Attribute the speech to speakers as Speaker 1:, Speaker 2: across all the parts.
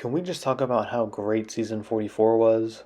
Speaker 1: Can we just talk about how great season 44 was?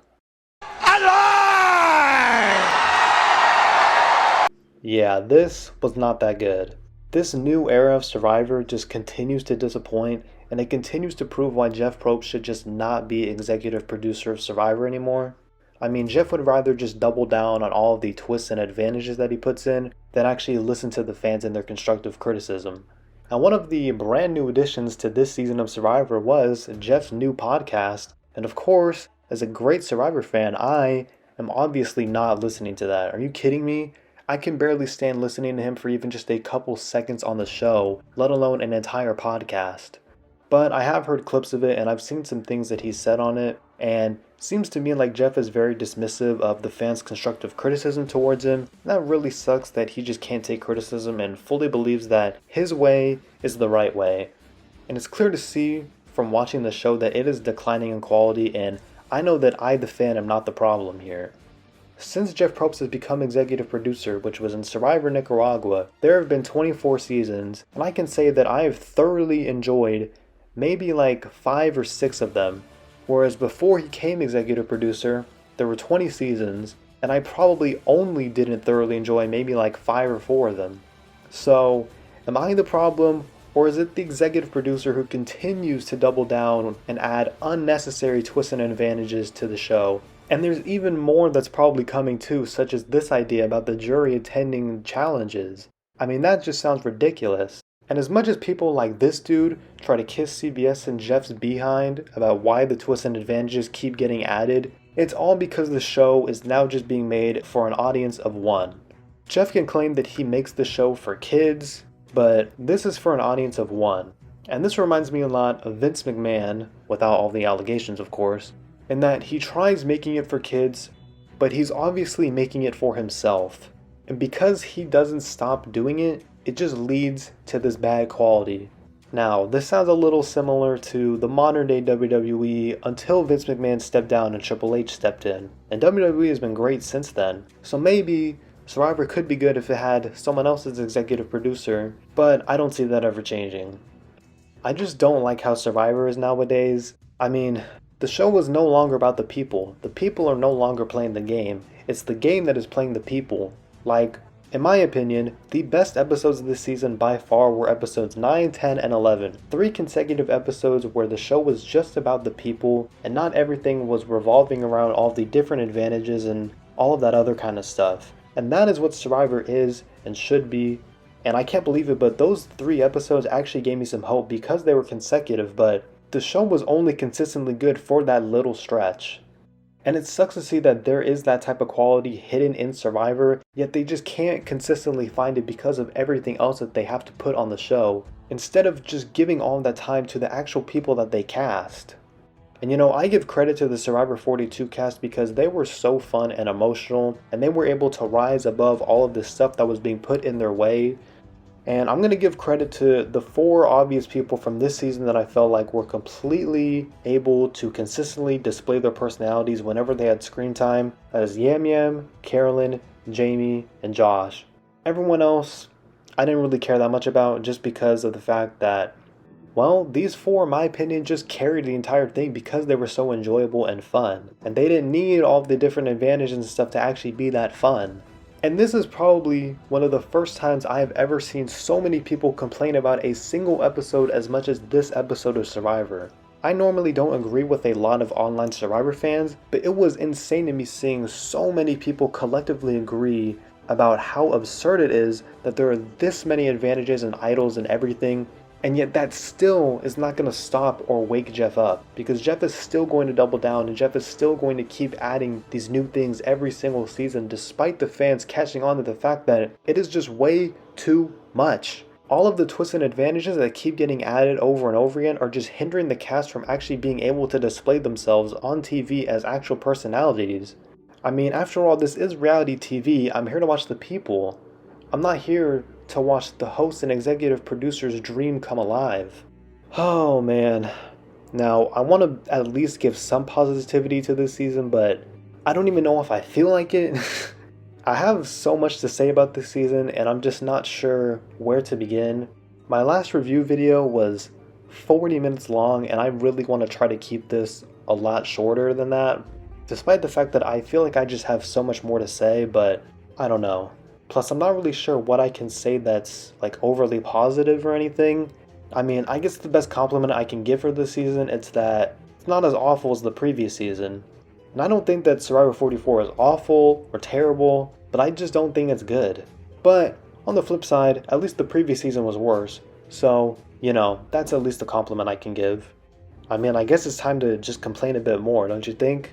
Speaker 1: Yeah, this was not that good. This new era of Survivor just continues to disappoint, and it continues to prove why Jeff Probst should just not be executive producer of Survivor anymore. I mean, Jeff would rather just double down on all of the twists and advantages that he puts in than actually listen to the fans and their constructive criticism. And one of the brand new additions to this season of Survivor was Jeff's new podcast, and of course, as a great Survivor fan, I am obviously not listening to that. Are you kidding me? I can barely stand listening to him for even just a couple seconds on the show, let alone an entire podcast. But I have heard clips of it and I've seen some things that he's said on it, and it seems to me like Jeff is very dismissive of the fans' constructive criticism towards him. That really sucks that he just can't take criticism and fully believes that his way is the right way. And it's clear to see from watching the show that it is declining in quality, and I know that I, the fan, am not the problem here. Since Jeff Probst has become executive producer, which was in Survivor Nicaragua, there have been 24 seasons, and I can say that I have thoroughly enjoyed maybe like 5 or 6 of them. Whereas before he became executive producer, there were 20 seasons, and I probably only didn't thoroughly enjoy maybe like 5 or 4 of them. So, am I the problem, or is it the executive producer who continues to double down and add unnecessary twists and advantages to the show? And there's even more that's probably coming too, such as this idea about the jury attending challenges. I mean, that just sounds ridiculous. And as much as people like this dude try to kiss CBS and Jeff's behind about why the twists and advantages keep getting added, it's all because the show is now just being made for an audience of one. Jeff can claim that he makes the show for kids, but this is for an audience of one. And this reminds me a lot of Vince McMahon, without all the allegations of course, in that he tries making it for kids, but he's obviously making it for himself. And because he doesn't stop doing it, it just leads to this bad quality. Now, this sounds a little similar to the modern day WWE until Vince McMahon stepped down and Triple H stepped in. And WWE has been great since then. So maybe Survivor could be good if it had someone else as executive producer, but I don't see that ever changing. I just don't like how Survivor is nowadays. I mean, the show was no longer about the people. The people are no longer playing the game. It's the game that is playing the people. Like, in my opinion, the best episodes of this season by far were episodes 9, 10, and 11. 3 consecutive episodes where the show was just about the people and not everything was revolving around all the different advantages and all of that other kind of stuff. And that is what Survivor is and should be. And I can't believe it, but those 3 episodes actually gave me some hope because they were consecutive, but the show was only consistently good for that little stretch. And it sucks to see that there is that type of quality hidden in Survivor, yet they just can't consistently find it because of everything else that they have to put on the show, instead of just giving all that time to the actual people that they cast. And you know, I give credit to the Survivor 42 cast because they were so fun and emotional, and they were able to rise above all of this stuff that was being put in their way. And I'm going to give credit to the 4 obvious people from this season that I felt like were completely able to consistently display their personalities whenever they had screen time. That is Yam Yam, Carolyn, Jamie, and Josh. Everyone else, I didn't really care that much about just because of the fact that, well, these 4, in my opinion, just carried the entire thing because they were so enjoyable and fun. And they didn't need all of the different advantages and stuff to actually be that fun. And this is probably one of the first times I have ever seen so many people complain about a single episode as much as this episode of Survivor. I normally don't agree with a lot of online Survivor fans, but it was insane to me seeing so many people collectively agree about how absurd it is that there are this many advantages and idols and everything, and yet that still is not going to stop or wake Jeff up, because Jeff is still going to double down and Jeff is still going to keep adding these new things every single season despite the fans catching on to the fact that it is just way too much. All of the twists and advantages that keep getting added over and over again are just hindering the cast from actually being able to display themselves on TV as actual personalities. I mean, after all, this is reality TV. I'm here to watch the people. I'm not here to watch the host and executive producer's dream come alive. Oh man. Now, I want to at least give some positivity to this season, but I don't even know if I feel like it. I have so much to say about this season, and I'm just not sure where to begin. My last review video was 40 minutes long, and I really want to try to keep this a lot shorter than that, despite the fact that I feel like I just have so much more to say, but I don't know. Plus, I'm not really sure what I can say that's like overly positive or anything. I mean, I guess the best compliment I can give for this season is that it's not as awful as the previous season. And I don't think that Survivor 44 is awful or terrible, but I just don't think it's good. But on the flip side, at least the previous season was worse. So, that's at least a compliment I can give. I mean, I guess it's time to just complain a bit more, don't you think?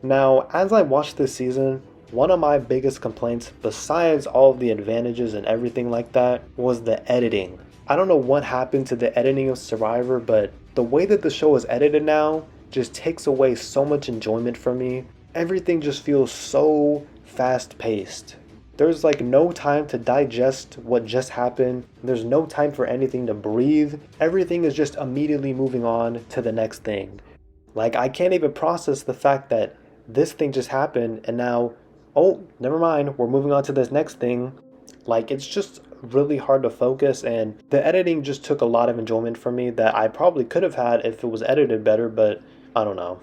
Speaker 1: Now, as I watched this season, one of my biggest complaints, besides all of the advantages and everything like that, was the editing. I don't know what happened to the editing of Survivor, but the way that the show is edited now just takes away so much enjoyment from me. Everything just feels so fast-paced. There's like no time to digest what just happened. There's no time for anything to breathe. Everything is just immediately moving on to the next thing. Like, I can't even process the fact that this thing just happened and now, oh, never mind, we're moving on to this next thing. Like, it's just really hard to focus, and the editing just took a lot of enjoyment from me that I probably could have had if it was edited better, but I don't know.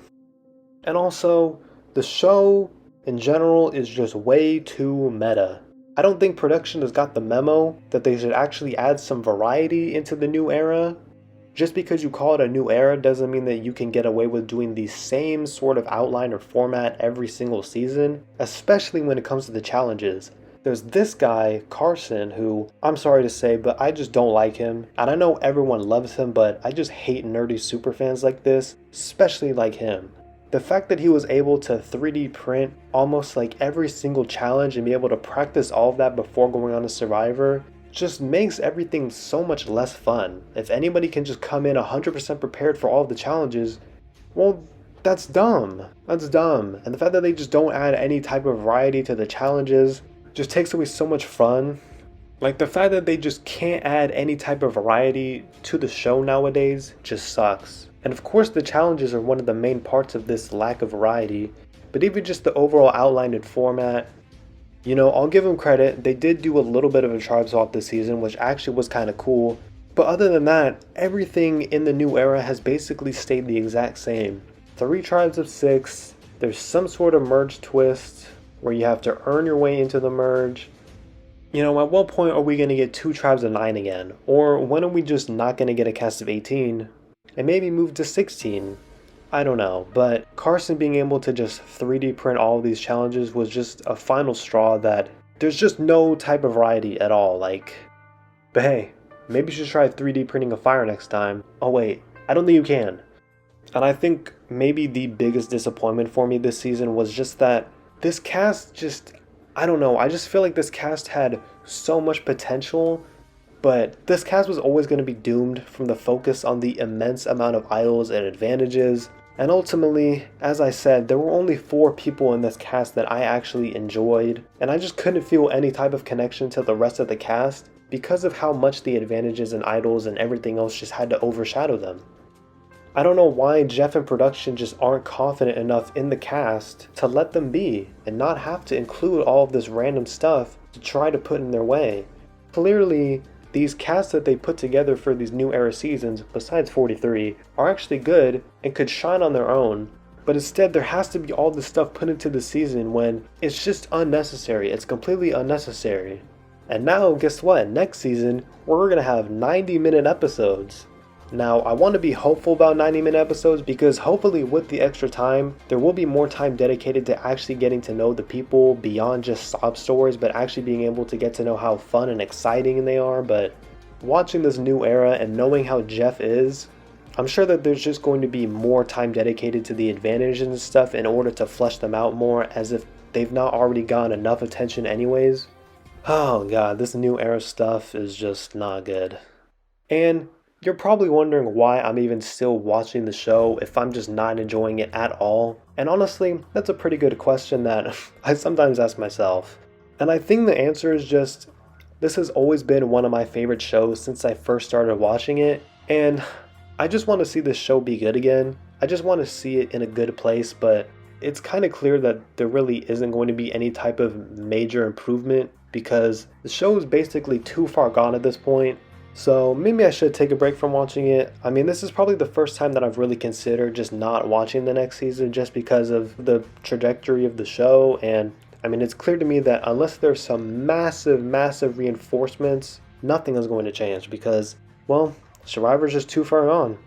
Speaker 1: And also, the show in general is just way too meta. I don't think production has got the memo that they should actually add some variety into the new era. Just because you call it a new era doesn't mean that you can get away with doing the same sort of outline or format every single season, especially when it comes to the challenges. There's this guy, Carson, who, I'm sorry to say, but I just don't like him. And I know everyone loves him, but I just hate nerdy superfans like this, especially like him. The fact that he was able to 3D print almost like every single challenge and be able to practice all of that before going on to Survivor just makes everything so much less fun. If anybody can just come in 100% prepared for all of the challenges, well, that's dumb. That's dumb. And the fact that they just don't add any type of variety to the challenges just takes away so much fun. Like, the fact that they just can't add any type of variety to the show nowadays just sucks. And of course the challenges are one of the main parts of this lack of variety, but even just the overall outline and format, I'll give them credit, they did do a little bit of a tribe swap this season, which actually was kind of cool. But other than that, everything in the new era has basically stayed the exact same. 3 tribes of 6, there's some sort of merge twist where you have to earn your way into the merge. At what point are we going to get 2 tribes of 9 again? Or when are we just not going to get a cast of 18? And maybe move to 16. I don't know, but Carson being able to just 3D print all of these challenges was just a final straw that there's just no type of variety at all. But hey, maybe you should try 3D printing a fire next time. Oh wait, I don't think you can. And I think maybe the biggest disappointment for me this season was just that this cast just, I don't know, I just feel like this cast had so much potential. But this cast was always going to be doomed from the focus on the immense amount of idols and advantages. And ultimately, as I said, there were only 4 people in this cast that I actually enjoyed. And I just couldn't feel any type of connection to the rest of the cast because of how much the advantages and idols and everything else just had to overshadow them. I don't know why Jeff and production just aren't confident enough in the cast to let them be and not have to include all of this random stuff to try to put in their way. Clearly, these casts that they put together for these new era seasons, besides 43, are actually good and could shine on their own, but instead there has to be all this stuff put into the season when it's just unnecessary. It's completely unnecessary. And now, guess what? Next season, we're going to have 90-minute episodes. Now, I want to be hopeful about 90-minute episodes because hopefully with the extra time, there will be more time dedicated to actually getting to know the people beyond just sob stories, but actually being able to get to know how fun and exciting they are. But watching this new era and knowing how Jeff is, I'm sure that there's just going to be more time dedicated to the advantages and stuff in order to flesh them out more, as if they've not already gotten enough attention anyways. Oh god, this new era stuff is just not good. And you're probably wondering why I'm even still watching the show if I'm just not enjoying it at all. And honestly, that's a pretty good question that I sometimes ask myself. And I think the answer is just, this has always been one of my favorite shows since I first started watching it. And I just want to see this show be good again. I just want to see it in a good place, but it's kind of clear that there really isn't going to be any type of major improvement because the show is basically too far gone at this point. So maybe I should take a break from watching it. I mean, this is probably the first time that I've really considered just not watching the next season just because of the trajectory of the show. And I mean, it's clear to me that unless there's some massive, massive reinforcements, nothing is going to change because, well, Survivor's just too far gone.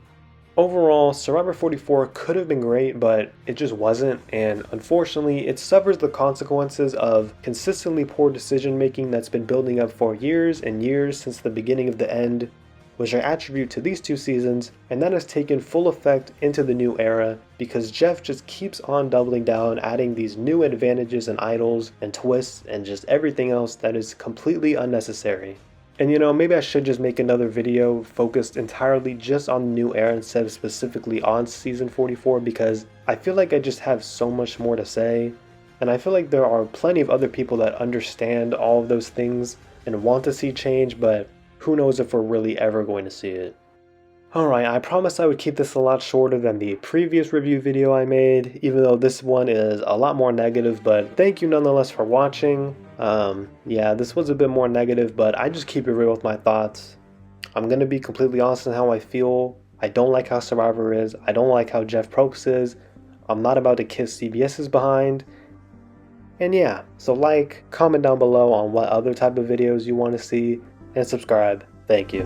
Speaker 1: Overall, Survivor 44 could have been great, but it just wasn't, and unfortunately, it suffers the consequences of consistently poor decision making that's been building up for years and years since the beginning of the end, which I attribute to these 2 seasons, and that has taken full effect into the new era because Jeff just keeps on doubling down, adding these new advantages and idols and twists and just everything else that is completely unnecessary. And maybe I should just make another video focused entirely just on the new era instead of specifically on season 44 because I feel like I just have so much more to say. And I feel like there are plenty of other people that understand all of those things and want to see change, but who knows if we're really ever going to see it. Alright, I promised I would keep this a lot shorter than the previous review video I made, even though this one is a lot more negative, but thank you nonetheless for watching. Yeah, this was a bit more negative, but I just keep it real with my thoughts. I'm gonna be completely honest in how I feel. I don't like how Survivor is. I don't like how Jeff Probst is. I'm not about to kiss CBS's behind. And yeah, so comment down below on what other type of videos you want to see, and subscribe. Thank you.